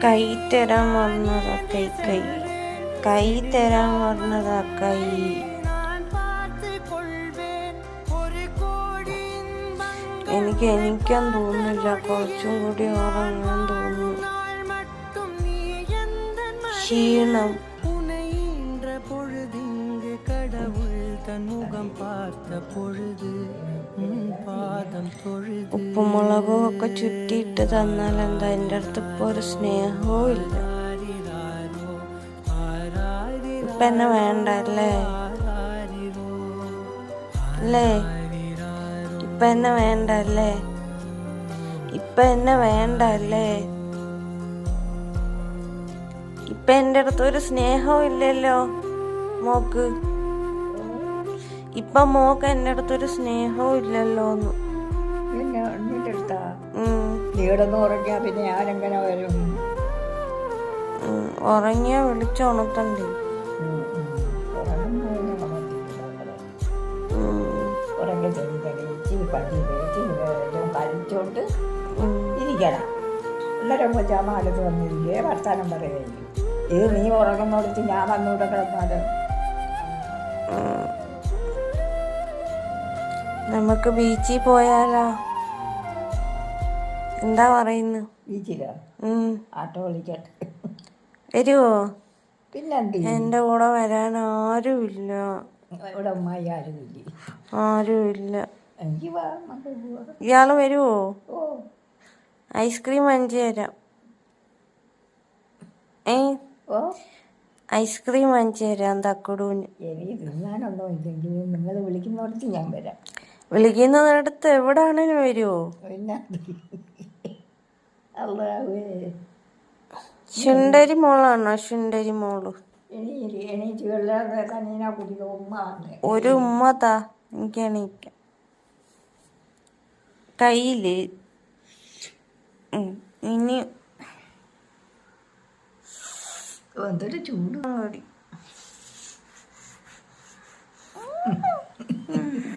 കൈ തരാൻ പറഞ്ഞതാ കൈ തരാൻ പറഞ്ഞതാ കൈ. എനിക്കും തോന്നുന്നില്ല, കുറച്ചും കൂടി ഉറങ്ങാൻ തോന്നുന്നു. ക്ഷീണം. ഉപ്പുമുളകും ഒക്കെ ചുറ്റിയിട്ട് തന്നാൽ എന്താ? എൻ്റെ അടുത്ത് ഇപ്പോൾ ഒരു സ്നേഹവും ഇല്ല. ഇപ്പം എന്നെ വേണ്ട അല്ലേ? ഇപ്പം എന്നെ വേണ്ട അല്ലേ? ഇപ്പം എന്നെ വേണ്ട അല്ലേ? ഇപ്പം എൻ്റെ അടുത്ത് ഒരു സ്നേഹവും ഇല്ലല്ലോ മോക്ക്. ഇപ്പം മോക്ക് എൻ്റെ അടുത്തൊരു സ്നേഹവും ഇല്ലല്ലോ എന്ന്. ഉറങ്ങിയാ വിളിച്ചുണർത്തണ്ടേ? കഴിച്ചോണ്ട് ഇരിക്കണം. എല്ലാവരും കൊച്ചാമാലത്ത് വന്നിരിക്കേ വർത്താനം പറയുകയും ഇത് നീ ഉറങ്ങുന്നിടത്ത് ഞാൻ വന്നൂടെ കിടന്നാല്. നമുക്ക് ബീച്ചിൽ പോയാലോ? എന്താ പറയുന്നു? ബീച്ചിലോ? ആട്ടോ വിളിക്കട്ടെ. വരുവോ? പിന്നെന്ത്? എൻ്റെ കൂടെ വരാൻ ആരുമില്ല. ഇവിടെ അമ്മായി ആരുമില്ല. ആരുമില്ല. എനിക്ക് ഇയാള് വരുവോ? ഓ, ഐസ്ക്രീം വാങ്ങിച്ചു തരാം. ഓ, ഐസ്ക്രീം വാങ്ങിച്ചു തരാം തക്കടൂന്. എനിക്ക് തിന്നാനൊന്നും ഇല്ലെങ്കിലും നിങ്ങൾ വിളിക്കുന്നിടത്ത് ഞാൻ വരാം. വിളിക്കുന്നിടത്ത് എവിടാണെങ്കിലും വരുവോ? പിന്നെ അല്ലാവേ. ശുണ്ടരി മോളാണോ? ശുണ്ടരി മോള് എണീറ്റ് വെള്ളാതെ കഞ്ഞീനെ കുടിക്കുക. ഉമ്മ ഒരു ഉമ്മതാ, എനിക്ക് എണീക്കാം. കയ്യില് ഇനി എന്തൊരു ചൂട്.